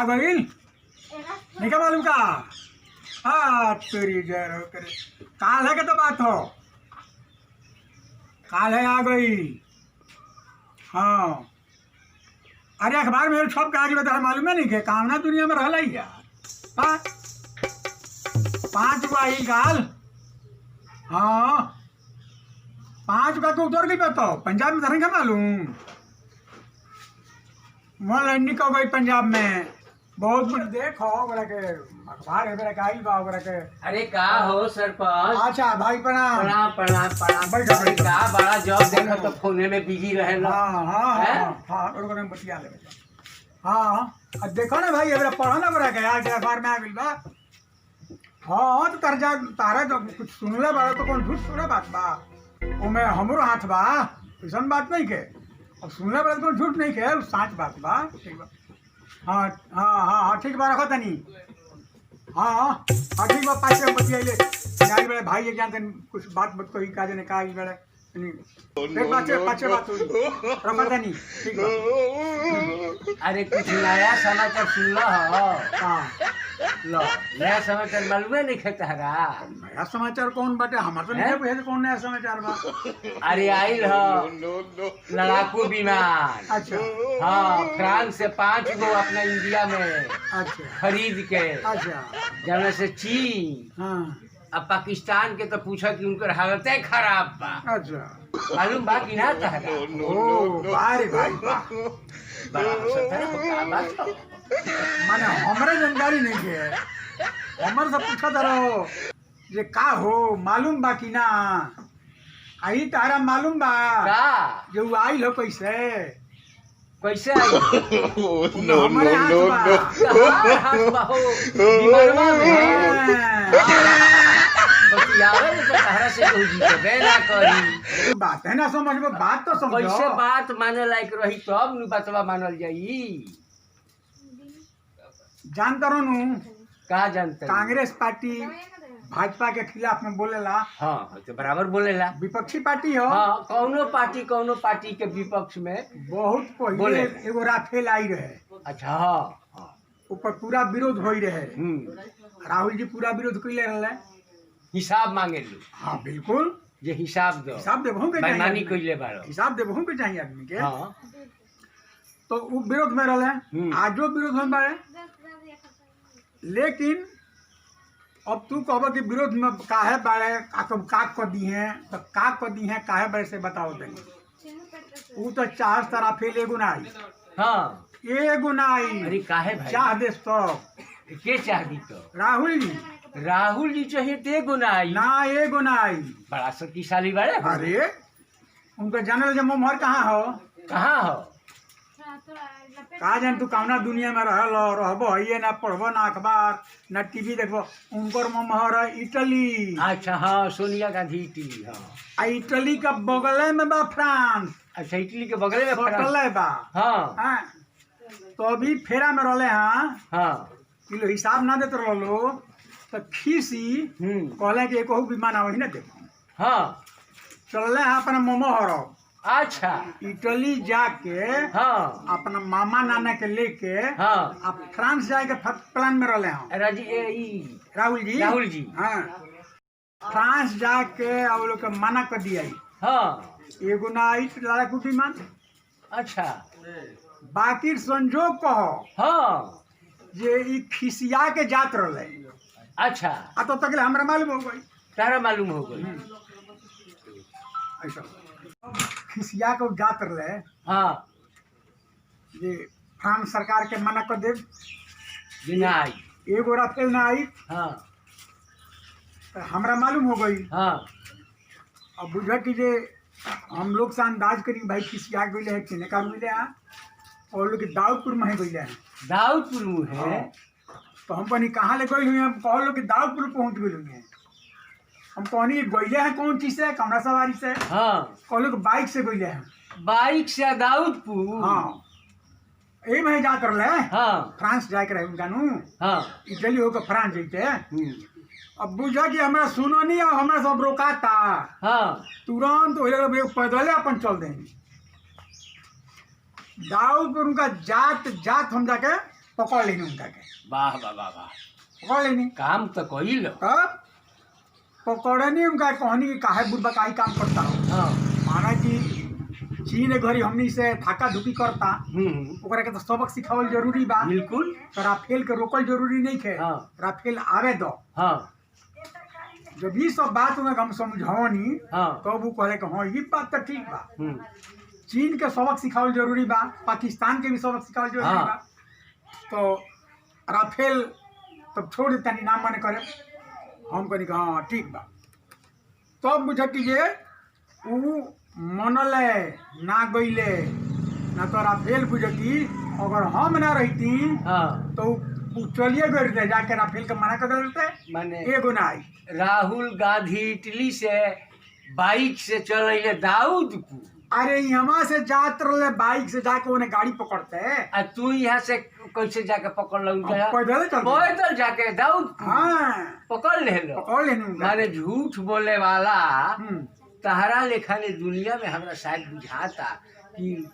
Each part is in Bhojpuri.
गई नहीं क्या मालूम का। हाँ तेरी जय हो करे। काल है के तो बात हो, काल है आ गई। हाँ अरे अखबार में छप के आगे बता मालूम है नहीं के कामना दुनिया में रहला ही यार। हाँ 5 आई काल। हाँ 5 का तो उतर गई बताओ पंजाब में धरेंगे मालूम। वहाँ लैंडिंग हो गई पंजाब में बहुत कुछ देखो बड़ा के अखबार है बड़ा का आई बा बड़ा के। अरे का हो सरपंच। अच्छा भाई प्रणाम। प्रणाम प्रणाम प्रणाम। बैठो, बैठो। का बड़ा जॉब देखो तो फोने में बिजी रहे लो। हाँ हाँ हैं? हाँ हाँ और को बतिया ले बेटा। हाँ अब देखो ना भाई अगर पढ़ो ना बड़ा के आज अखबार में आ गई बा। हाँ तो तरजा तारा तो कुछ सुनले बड़ा तो कौन झूठ सुने बात बा ओमे हमरो हाथ बा ऐसा बात नहीं के। और सुनले बड़ा तो झूठ नहीं के सच बात बा। ठीक बा हाँ हाँ हाँ हाँ ठीक बा रखो तनी। हाँ हाँ ठीक बा पाँच बतियाइले यार बड़े भाई एक जानते कुछ बात मत कही का जने का बड़े फिर पाँचे बात हुई रखो तनी। ठीक बा अरे कुछ नया समाचार सुन लो हो। हाँ लो नया समाचार मालूम है नहीं खेता है नया समाचार कौन बाटे हमारे तो नहीं पता कौन नया समाचार बा। अरे आइल हो लड़ाकू विमान। अच्छा हाँ फ्रांस से 5 गो अपना इंडिया में अच्छा खरीद के अच्छा जब से चीन हाँ अब पाकिस्तान के तो पूछा कि उनकर हालत खराब बा। अच्छा मालूम बा कि ना तहरा। ओ बारे भाई बा बड़ा हंसत है हो, का बात हो? माने हमरे जानकारी नहीं के हमर से पूछा रहो जे का हो मालूम बा कि ना आई तारा मालूम बा का जो आई हो कैसे कैसे आई हमारे हाथ बा। कहाँ हाथ बा हो विमानवा में। बतियावे में तो तहरा से कोई जीतबे ना करी। बात है ना समझ में बात तो समझो। कैसे बात माने लायक रही तब नु बतवा मानल जाई। जानता रहो नु कहा जानते हैं? कांग्रेस पार्टी भाजपा के खिलाफ में बोलेला। हाँ तो बराबर बोलेला। विपक्षी पार्टी हो। हाँ कौनो पार्टी के विपक्ष में बहुत पहले बोले। एगो राफेल आई रहे अच्छा हाँ हाँ। ऊपर पूरा विरोध हो रहे। राहुल जी पूरा विरोध कैले रहे। हिसाब मांगे लो। हाँ बिल्कुल जे हिसाब दो हिसाब देबहू के चाहिए बेईमानी आदमी। कइले बारो। हिसाब देबहू के चाहिए आदमी के। हाँ तो वो विरोध में रहे आजो विरोध में बारे। लेकिन अब तू कहब कि विरोध में काहे बारे तुम का कर दी हैं तो का कर दी हैं काहे बारे से बताओ तनी। वो तो चार राफेल एगो ना आई हाँ। एगो ना आई। अरे काहे भाई चाह दे तो के चाहती तो राहुल जी चाहिए तो एगो ना आई। ना एगो ना आई। बड़ा शक्तिशाली बारे। अरे उनका जानल जब मोहर कहाँ हो कहाँ हो का जान तू कौना दुनिया में रहबो ये ना पढ़बो ना अखबार ना टीवी देखबो। उनकर मोहर है इटली। अच्छा हाँ सोनिया गांधी इटली। हाँ आ इटली का बगले में बा फ्रांस। अच्छा इटली के बगल में सटल बा। हाँ हाँ तो अभी फेरा में रहले हाँ हाँ किलो हिसाब ना देते रहलो तो खीसी कहले कि एको विमान वही ना देखो। हाँ चलले हाँ अपना मोमोहर अच्छा इटली जाके हाँ अपना मामा नाना के लेके हाँ अब फ्रांस जाए के प्लान में रहले हैं राहुल जी। हाँ फ्रांस जाके अब लोग के मना कर दिया हाँ एगो ना आई लड़ाकू विमान। अच्छा बाकी संजोग कहो हाँ जे ई खिसिया के जात रहले। अच्छा आ तो तक हमरा मालूम हो गई तारा मालूम हो गई। ऐसा खिसिया के जात रहले हाँ जे फ्रांस सरकार के मना कर दे बिना आई। एगो राफेल ना आई। हाँ तो हमरा मालूम हो गई। हाँ अब बुझा कि जे हम लोग से अंदाज करी भाई खिसिया गई है किने का मिले हैं और लोग दाऊदपुर में है गई है। दाऊदपुर में है। तो हम कहनी कहाँ ले गई हुई हम कह लो कि दाऊदपुर पहुँच गई हुई हैं। हम कहनी गईले हैं कौन चीज से कमरा सवारी से। हाँ कह लो कि बाइक से गईले हैं। बाइक से दाऊदपुर। हाँ यही में जा कर ले। हाँ फ्रांस जाके रहे उनका नू। हाँ इटली होकर फ्रांस जैते। अब बुझा कि हमारा सुनो नहीं और हमारा सब रोकाता। हाँ तुरंत पैदल अपन चल देंगे दाऊदपुर उनका जात हम जाके पकड़ लेनी उनका के, वाह वाह वाह वाह, पकड़ लेनी। काम तो कोई लो। तब पकड़नी उनका कहनी कि काहे बुढ़बा का ही काम करता हो। हाँ। माना कि चीन घड़ी हमनी से धक्का धुकी करता, ओकरा के तो सबक सिखावल जरूरी बा। बिल्कुल। तो राफेल के रोकल जरूरी नहीं है। हाँ। राफेल आवे दो। हाँ जब ये सब बात में हम समझौनी, हाँ। तो वो कहले कि हाँ ये बात तो ठीक बा, हम्म, चीन के सबक सिखावल जरूरी बा, पाकिस्तान के भी सबक सिखावल जरूरी हाँ। बा। तो राफेल तब छोड़ देता नहीं, नाम माने करे। हम कहनी कि हाँ ठीक बा। तब बुझती जे ऊ मनले ना गईले ना, तो राफेल बुझती अगर हम ना रहती हाँ। तो ऊ चलिए गए थे, जाके राफेल के मना कर देते, माने एगो ना आई। राहुल गांधी इटली से बाइक से चल रहे दाऊदपुर, अरे यहाँ से जात रहे बाइक से, जाके उन्हें गाड़ी पकड़ते। आ तू यहाँ से कैसे जाके पकड़ लो? पैदल चल पैदल जाके दाऊदपुर हाँ पकड़ ले लो। पकड़ लेनी उनका। माने झूठ बोले वाला हम्म, तहरा लेखा ने दुनिया में हमरा शायद बुझाता कि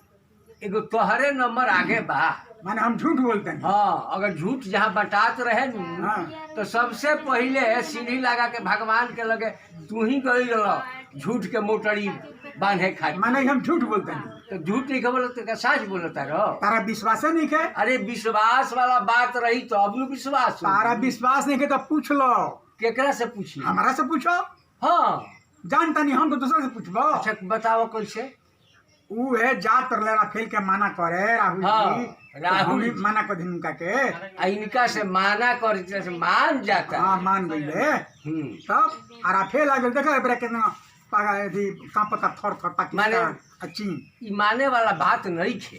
एगो तोहरे नंबर आगे बा। माने हम झूठ बोलते हैं। हाँ, अगर झूठ जहाँ बटात रहे न, हाँ। तो सबसे पहले सीढ़ी लगा के भगवान के लगे तू ही गई रह झूठ के मोटरी बांधे खातिर। माने हम झूठ बोलते हैं। तो झूठ नहीं खबर तो सच बोलता रहो। तारा विश्वास नहीं है। अरे विश्वास वाला बात रही तो अब नु विश्वास हो। तारा विश्वास नहीं है तो पूछ लो। केकरा से पूछी? हमारा से पूछो। हाँ। जानता नहीं हम तो दूसरे से पूछबो। अच्छा बताओ कैसे? ऊ है जात रले राफेल के माना करे राहुल हाँ, जी, राहुल तो हम माना कर दिन उनका के। आ इनका से माना कर से मान जाता। हाँ मान गईले। तब आ राफेल आ गए, देखा एकरा कितना पागा थी कांपता थर थर पाकिस्तान आ चीन। ई माने वाला बात नहीं थे।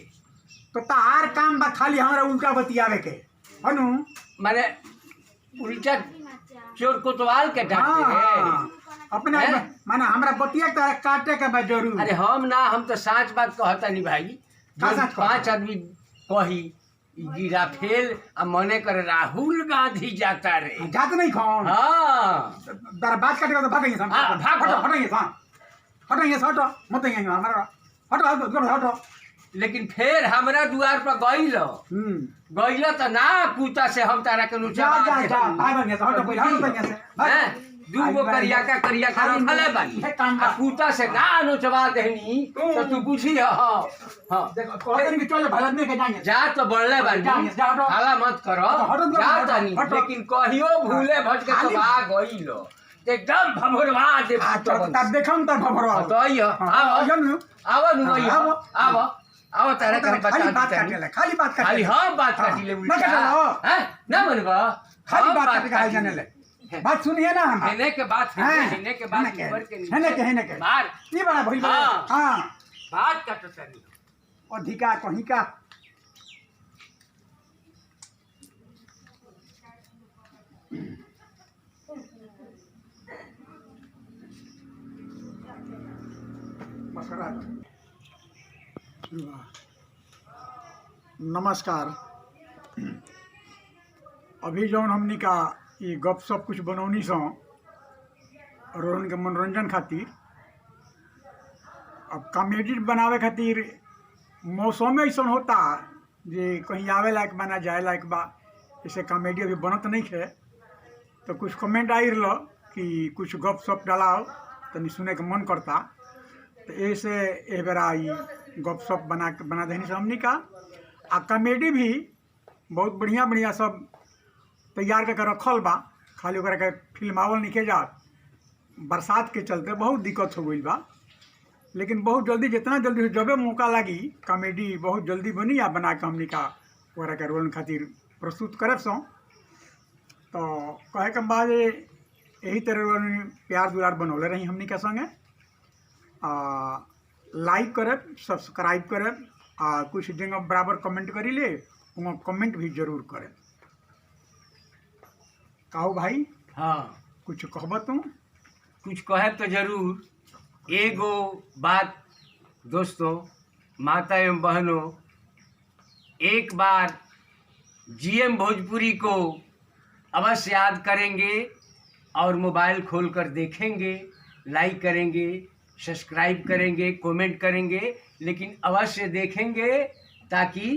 तो तार काम बा खाली हमरा उल्टा बतियावे के हनु। माने उल्टा चोर कोतवाल के डांटे हाँ, अपने हैं? माने हमरा बतिया के तारा काटे के बा जरूर। अरे हम ना, हम तो सच बात कहता नहीं भाई। का जो सच कहता? 5 आदमी कही ई राफेल आ मने कर राहुल गांधी जाता रे। जात नहीं कौन। हाँ तारा बात काटेगा तो भागेंगे हम। हाँ, भागो। हटो हटो ये सा हटो ये हटो मत यहीं हमारा हटो हटो हटो। लेकिन फिर हमरा द्वार पर गइल गइल तो ना कुत्ता से हम तारा के नुचा जा जा जा भागेंगे तो हटो पहले हटो यहीं से भाग। दूगो करियाका खाली रखले बानी है काम बा। आ कुत्ता से ना नोचवा देनी तो तू पूछी। हाँ हाँ देखो कहते कि चलो भारत में के जाएंगे। जा तो बढ़ले बानी, जा, हटो। हाला मत करो। हटो, जा हटो, तानी, हटो। लेकिन कहियो भूले भटके तो खाली- आ गइलो एकदम भमरवा दे। अच्छा तब देखम तब भरवा तो आइयो आओ आओ नु आओ। आओ आओ तारा कर खाली बात बता काटे ले खाली बात काटे खाली ले। हम बात हाँ, काटी ले ना उल्टा काटो। हैं ना मनबा खाली हम बात काटे के हाल काटी जाने ले। ले। बात सुनिए ना हम। हेने के बात हेने के बात ऊपर के हेने के बाहर ये बड़ा भइल हाँ। हां बात काटो तनी अधिका कहीं का नमस्कार। अभी जौन हमनी का ये गप सप कुछ बनौनी सो और उनके मनोरंजन खातिर, अब कॉमेडी बनावे खातिर मौसम ऐसा होता जे कहीं आवे लायक बा ना जाए लायक बा, जैसे कॉमेडी अभी बनत नहीं है। तो कुछ कमेंट आई रहा कि कुछ गप सप डालाओ तनी सुने के मन करता, तो ऐसे ए बेरा गप सप बना देनी से हमनी का। आ कॉमेडी भी बहुत बढ़िया बढ़िया सब तैयार करके रखल बा, खाली ओकरा के फिल्मावल नहीं जात। बरसात के चलते बहुत दिक्कत हो गई बा, लेकिन बहुत जल्दी जितना जल्दी जबे मौका लगी कॉमेडी बहुत जल्दी बनी या बना के हमनी का ओकरा के रोल खातिर प्रस्तुत करब सो। तो कहे के बाद यही तरह प्यार दुलार बनौले रही हमनी के संगे। लाइक करब, सब्सक्राइब करब, कुछ जगह बराबर कमेंट करी ले, वहाँ कमेंट भी जरूर करब। कहो भाई हाँ कुछ कहब तू? कुछ कहे तो जरूर। एगो बात दोस्तों, माता एवं बहनों, एक बार जीएम भोजपुरी को अवश्य याद करेंगे और मोबाइल खोलकर देखेंगे, लाइक करेंगे, सब्सक्राइब करेंगे, कमेंट करेंगे, लेकिन अवश्य देखेंगे ताकि